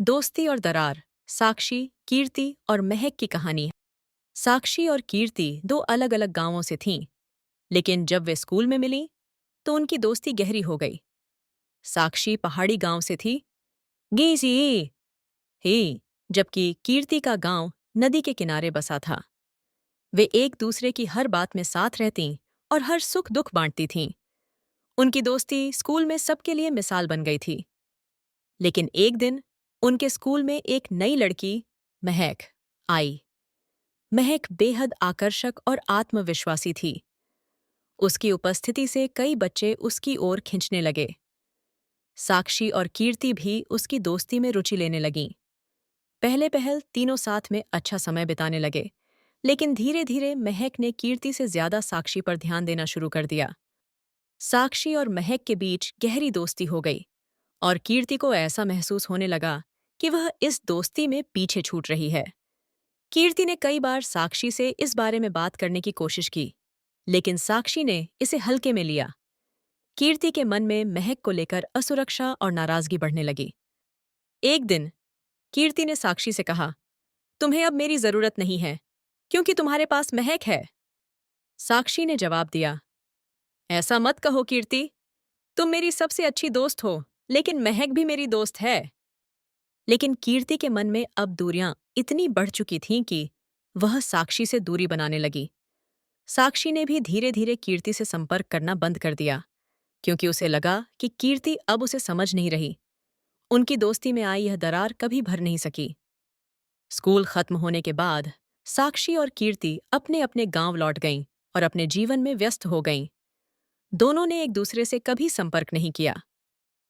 दोस्ती और दरार। साक्षी, कीर्ति और महक की कहानी है। साक्षी और कीर्ति दो अलग अलग गांवों से थीं, लेकिन जब वे स्कूल में मिलीं तो उनकी दोस्ती गहरी हो गई। साक्षी पहाड़ी गांव से थी, गीसी ही, जबकि कीर्ति का गांव नदी के किनारे बसा था। वे एक दूसरे की हर बात में साथ रहतीं और हर सुख दुख बांटती थीं। उनकी दोस्ती स्कूल में सबके लिए मिसाल बन गई थी। लेकिन एक दिन उनके स्कूल में एक नई लड़की, महक, आई। महक बेहद आकर्षक और आत्मविश्वासी थी। उसकी उपस्थिति से कई बच्चे उसकी ओर खिंचने लगे। साक्षी और कीर्ति भी उसकी दोस्ती में रुचि लेने लगीं। पहले पहल तीनों साथ में अच्छा समय बिताने लगे, लेकिन धीरे धीरे महक ने कीर्ति से ज्यादा साक्षी पर ध्यान देना शुरू कर दिया। साक्षी और महक के बीच गहरी दोस्ती हो गई और कीर्ति को ऐसा महसूस होने लगा कि वह इस दोस्ती में पीछे छूट रही है। कीर्ति ने कई बार साक्षी से इस बारे में बात करने की कोशिश की, लेकिन साक्षी ने इसे हल्के में लिया। कीर्ति के मन में महक को लेकर असुरक्षा और नाराजगी बढ़ने लगी। एक दिन कीर्ति ने साक्षी से कहा, तुम्हें अब मेरी जरूरत नहीं है, क्योंकि तुम्हारे पास महक है। साक्षी ने जवाब दिया, ऐसा मत कहो कीर्ति, तुम मेरी सबसे अच्छी दोस्त हो, लेकिन महक भी मेरी दोस्त है। लेकिन कीर्ति के मन में अब दूरियां इतनी बढ़ चुकी थीं कि वह साक्षी से दूरी बनाने लगी। साक्षी ने भी धीरे धीरे कीर्ति से संपर्क करना बंद कर दिया, क्योंकि उसे लगा कि कीर्ति अब उसे समझ नहीं रही। उनकी दोस्ती में आई यह दरार कभी भर नहीं सकी। स्कूल खत्म होने के बाद साक्षी और कीर्ति अपने अपने गांव लौट गईं और अपने जीवन में व्यस्त हो गईं। दोनों ने एक दूसरे से कभी संपर्क नहीं किया।